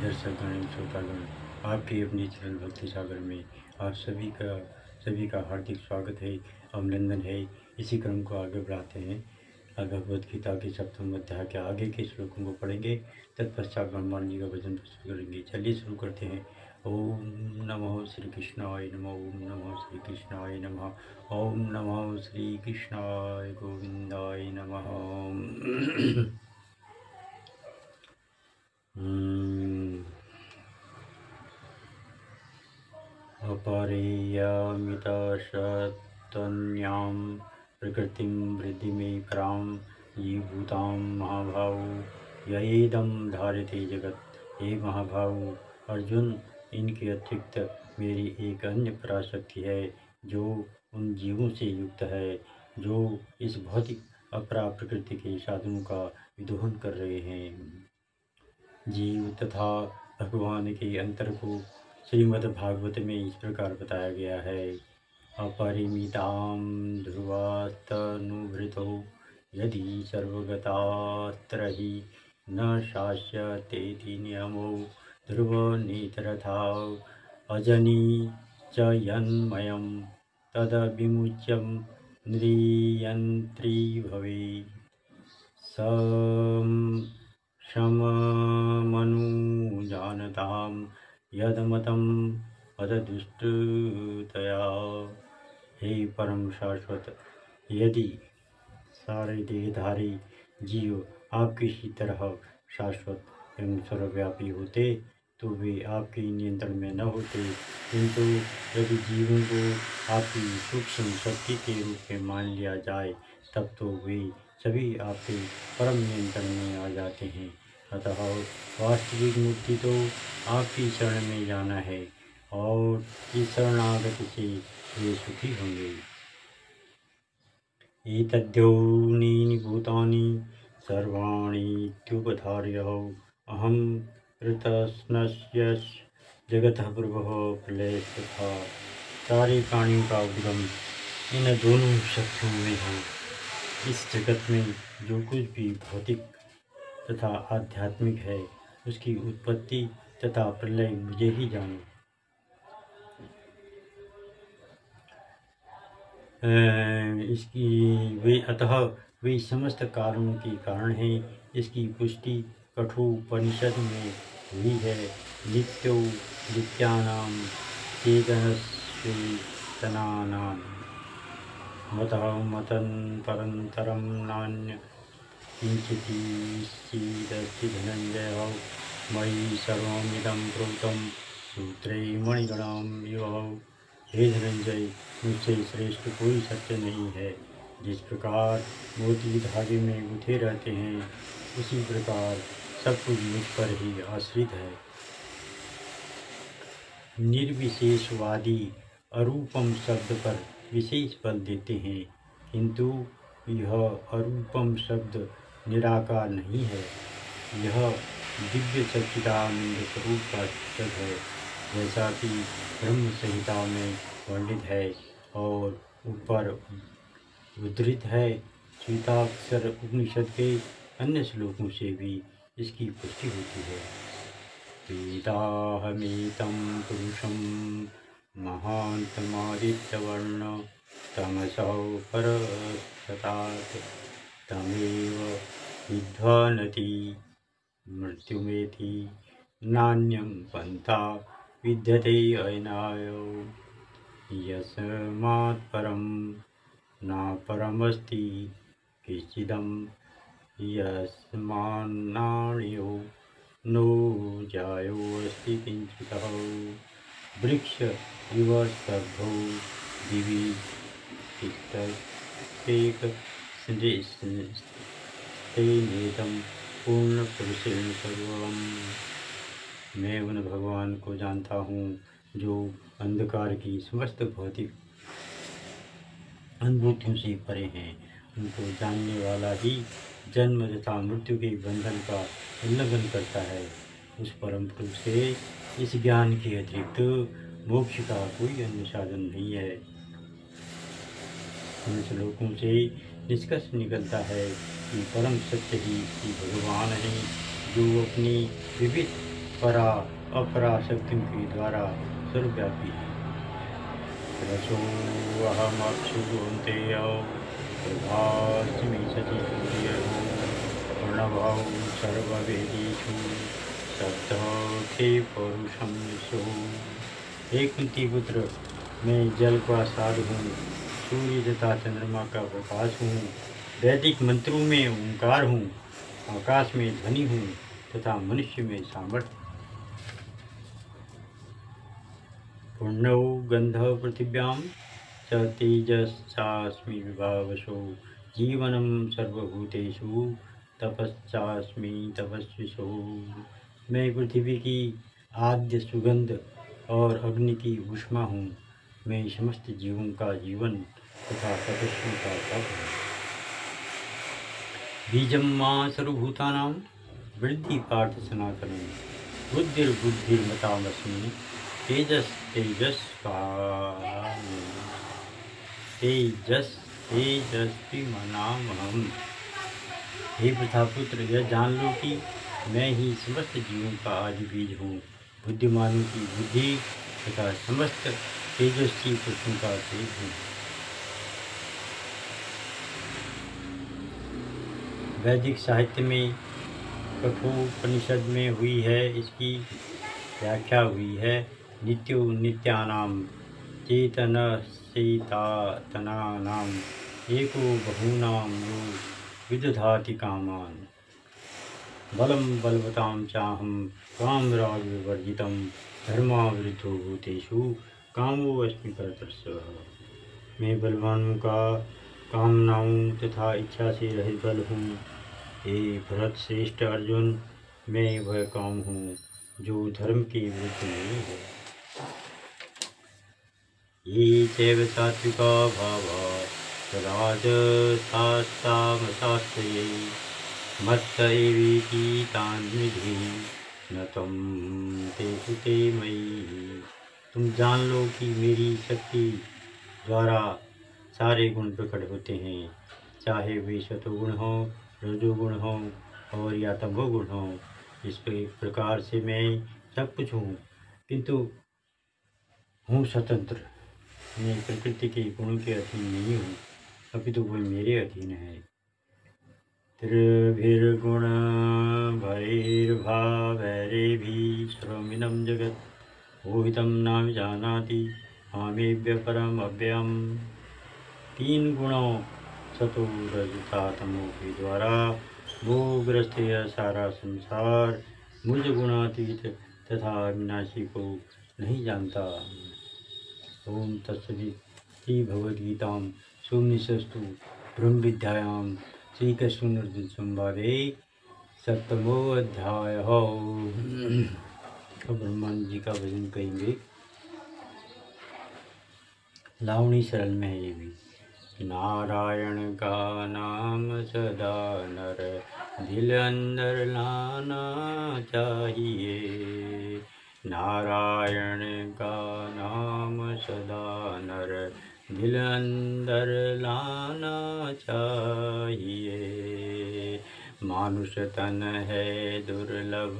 दर्शकगण श्रोतागण, आपके अपने चैनल भक्ति सागर में आप सभी का हार्दिक स्वागत है, अभिनंदन है। इसी क्रम को आगे बढ़ाते हैं। अब भगवद गीता के सप्तम अध्याय के आगे के श्लोकों को पढ़ेंगे, तत्पश्चात हनुमान जी का भजन प्रस्तुत करेंगे। चलिए शुरू करते हैं। ओम नमो श्री कृष्णाय नमः। ओम नमो श्री कृष्णाय नमः। ओम नमो श्री कृष्णाय गोविंदाय नमः। अपरेयमितशतन्यां प्रकृतिं वृद्धिमेकरां जीवभूतां महाभाव ययेदं धार्यते जगत्। हे महाभाव अर्जुन, इनके अतिरिक्त मेरी एक अन्य पराशक्ति है जो उन जीवों से युक्त है जो इस भौतिक अपरा प्रकृति के साधनों का विदोहन कर रहे हैं। जीव तथा भगवान के अंतर को श्रीमद् भागवत में इस प्रकार बताया गया है। अपरिमितां ध्रुवास्तनुभृतो यदि सर्वगतास्त्र हि न शास्यतेति नियमो ध्रुवनेतरथा अजनी च यन्मयं तदविमुच्यं नृयन्त्री भवे सममनुजानतां यदमतं मददुष्टतया। हे परम शाश्वत, यदि सारे देहधारी जीव आपकी सी तरह शाश्वत एवं सर्वव्यापी होते तो वे आपके नियंत्रण में न होते, किंतु यदि जीवों को आपकी सूक्ष्म शक्ति के रूप में मान लिया जाए तब तो वे सभी आपके परम नियंत्रण में आ जाते हैं। अतः वास्तविक मुक्ति तो आपकी शरण में जाना है और इस शरणागति से वे सुखी होंगे। एतद्योनीनि भूतानि सर्वाणीत्युपधार्य अहं कृतस्नस्य जगतः प्रभुः प्रलयस्तथा। सारे प्राणियों का उद्गम इन दोनों शक्तियों में है। इस जगत में जो कुछ भी भौतिक तथा आध्यात्मिक है उसकी उत्पत्ति तथा प्रलय मुझे ही जानो। अतः वे समस्त कारणों के कारण हैं। इसकी पुष्टि कठोपनिषद में हुई है। नित्यो नित्यानां चेतनस्वेतनानां मतः मतन्तरं नान्य किंचिदस्ति धनंजय। मयि सर्वमिदं प्रोक्तं सूत्रे मणिगणां इव। हे धनंजय, मुझसे श्रेष्ठ कोई सत्य नहीं है। जिस प्रकार मोती धागे में गुथे रहते हैं उसी प्रकार सब कुछ मुझ पर ही आश्रित है। निर्विशेषवादी अरूपम शब्द पर विशेष बल देते हैं, किंतु यह अरूपम शब्द निराकार नहीं है। यह दिव्य सच्चिदानंद स्वरूप का सूचक है, जैसा कि ब्रह्म संहिता में वर्णित है और ऊपर उद्धृत है। श्वेताक्षर उपनिषद के अन्य श्लोकों से भी इसकी पुष्टि होती है। वेदाहमेतं पुरुषं महान्तमादित्यवर्ण तमसो परस्तात् तमेव विद्वानति मृत्युमेति नान्यं पन्था विद्यते अयनाय। यस्मात् परं न परमस्ति किंचिदं यस्मान्नान्यो नो जायोऽस्ति किंचितः। वृक्ष इव स्तब्धो दिवि तिष्ठत्येकस्तेनेदं पूर्णपुरुषेण सर्वम्। मैं उन भगवान को जानता हूँ जो अंधकार की समस्त भौतिक अनुभूतियों से परे हैं। उनको जानने वाला ही जन्म तथा मृत्यु के बंधन का उल्लंघन करता है। उस परम पुरुष से इस ज्ञान के अतिरिक्त मोक्ष का कोई अन्य साधन नहीं है। इन श्लोकों से निष्कर्ष निकलता है कि परम सत्य ही भगवान है, जो अपनी विविध परा अपरा शक्तियों के द्वारा सर्वव्यापी है। रसोऽहमक्षु कौन्तेय प्रभास्मि शचिसूर्यः प्रणवौ सर्ववेदेषु शब्दखे पौरुषं सो। हे कुंती पुत्र, मैं जल का साध हूँ, सूर्य तथा चंद्रमा का प्रकाश हूँ, वैदिक मंत्रों में ओंकार हूँ, आकाश में ध्वनि हूँ तथा मनुष्य में सामर्थ्य। पुण्यो गंध पृथिव्यां च तेजश्चास्मि विभावसो जीवनं सर्वभूतेषु तपश्चास्मि तपस्विषो। मैं पृथ्वी की आद्य सुगंध और अग्नि की ऊष्मा हूँ। मैं समस्त जीवों का जीवन तथा तपस्वियों का तप हूँ। बीजं मां सर्वभूतानां वृद्धि पाठ सनातनं बुद्धिर्बुद्धिर्मतामस्मि तेजस्विमनामहम्। हे प्रथापुत्र, यह जान लो कि मैं ही समस्त जीवों का आदि बीज हूँ, बुद्धिमानों की बुद्धि तथा समस्त तेजस्वी पुरुषों का तेज हूँ। वैदिक साहित्य में कठोपनिषद में हुई है, इसकी व्याख्या हुई है। नित्यो नित्यानां चेतनसेतातनानां एको बहूनां यो विदधाति कामान्। बलं बलवतां चाहं कामरागविवर्जितं धर्माविरुद्धो भूतेषु कामोऽस्मि परतरस्वः। मैं बलवानों का कामनाओं तथा इच्छा से रहित बल हूँ। हे भरत श्रेष्ठ अर्जुन, मैं वह काम हूँ जो धर्म के विरुद्ध नहीं है। ये चैव सात्विका भावा राजसास्तामशास्त्रे मत्त एवेति तान् विधि न त्वं तेषु ते मयि। तुम जान लो कि मेरी शक्ति द्वारा सारे गुण प्रकट होते हैं, चाहे वे सतोगुण हो, रजोगुण हो और या तमोगुण हो। इस प्रकार से मैं सब कुछ हूँ, किंतु हूँ स्वतंत्र। मैं प्रकृति के गुणों के अधीन नहीं हूँ, अपितु वह मेरे अधीन है। त्रिभिर्गुण भैर्भावैरेभिः सर्वमिदं जगत् मोहितं न विजानाति मामेव्य परम अव्ययम्। तीन गुणों सतो रजता तमो के द्वारा मोहग्रस्त यह सारा संसार मुझ गुणातीत तथा अविनाशी को नहीं जानता। ओम तत्सदित। श्री भगवद्गीतां सुनिशस्तु ब्रह्म विद्यायां श्री कृष्ण अर्जुन संवादे सप्तमो अध्याय। तो ब्रह्मानंद जी का भजन कहेंगे। लावणी सरल में है ये भी। नारायण का नाम सदा नर दिल अंदर लाना चाहिए। नारायण का नाम सदा नर दिल अंदर लाना चाहिए। मानुष तन है दुर्लभ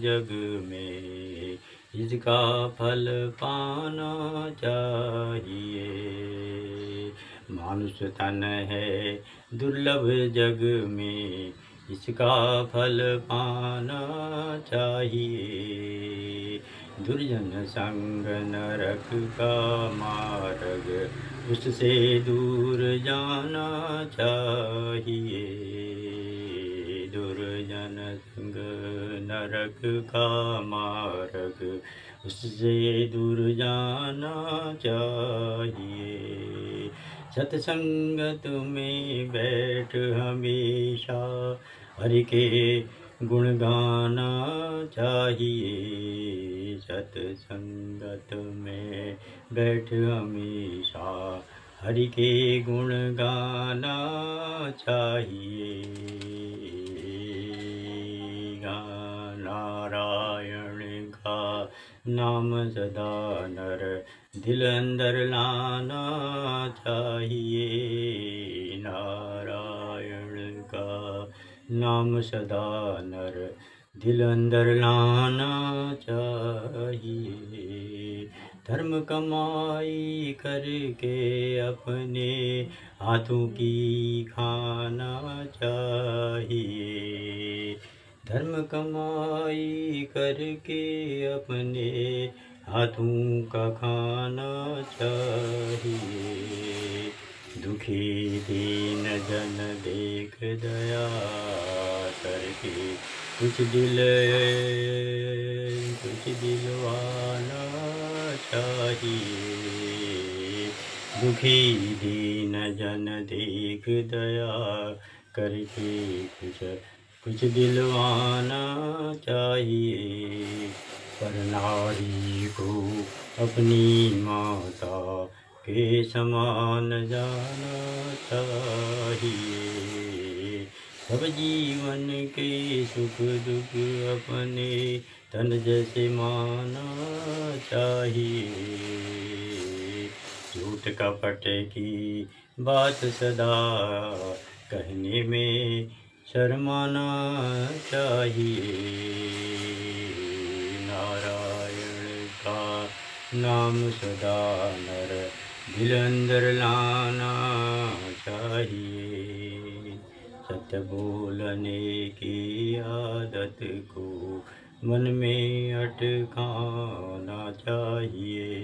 जग में, इसका फल पाना चाहिए। मानुष तन है दुर्लभ जग में, इसका फल पाना चाहिए। दुर्जन संग नरक का मार्ग, उससे दूर जाना चाहिए। दुर्जन संग नरक का मार्ग, उससे दूर जाना चाहिए। सत्संगत में बैठ हमेशा, हरि के गुण गाना चाहिए। सत्संगत में बैठ हमेशा, हरि के गुण गाना चाहिए। नारायण का नाम सदा नर दिल अंदर लाना चाहिए। नारायण का नाम सदा नर दिल अंदर लाना चाहिए। धर्म कमाई करके अपने हाथों की खाना चाहिए। धर्म कमाई करके अपने हाथों का खाना चाहिए। दुखी दीन जन देख दया करके कुछ दिलवाना चाहिए। दुखी दीन जन देख दया करके कुछ दिलवाना चाहिए। पर नारी को अपनी माता के समान जाना चाहिए। सब जीवन के सुख दुख अपने तन जैसे माना चाहिए। झूठ कपट की बात सदा कहने में शर्माना चाहिए। नारायण का नाम सदा नर दिल अंदर लाना चाहिए। सत्य बोलने की आदत को मन में अटकाना चाहिए।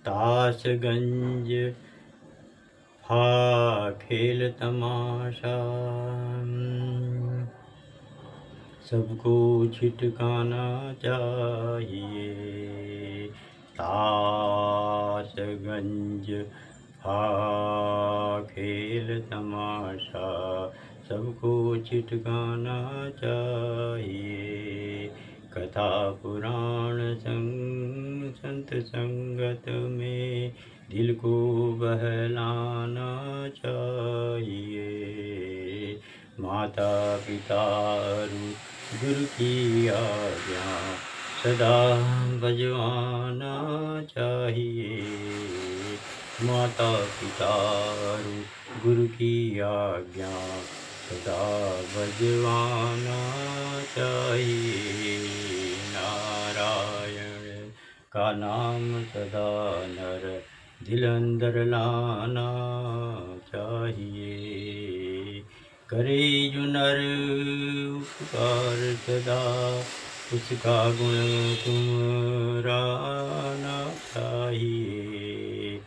ताश गंज हा खेल तमाशा सबको छिटकाना चाहिए। ताश गंज हा खेल तमाशा सबको छिटकाना चाहिए। कथा पुराण संत संगत में दिल को बहलाना चाहिए। माता पिता गुरु की आज्ञा सदा बजवाना चाहिए। माता पिता गुरु की आज्ञा सदा बजवाना चाहिए। नारायण का नाम सदा नर दिल अंदर लाना चाहिए। करे जो नर उपकार सदा उसका गुण तुमराना चाहिए।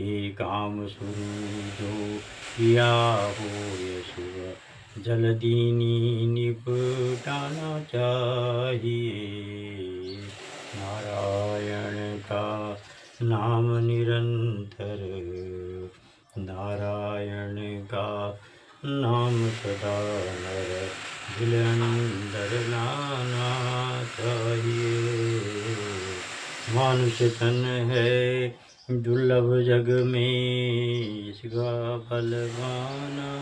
एक काम शुरू जो किया हो यशुभ जल्दीनी निपटाना चाहिए। नारायण का नाम निरंतर नारायण का नाम सदा नर दिल अंदर लाना चाहिए। मानुष तन है दुर्लभ जग में इसका फल पाना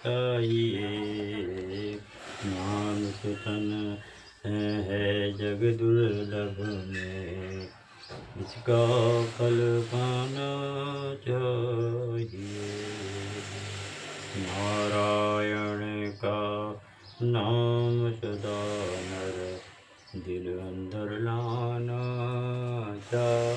चाहिए। मानुष तन है जग दुर्लभ में इसका फल पाना चाहिए। नारायण का नाम सदा नर दिल अंदर लाना चाहिए।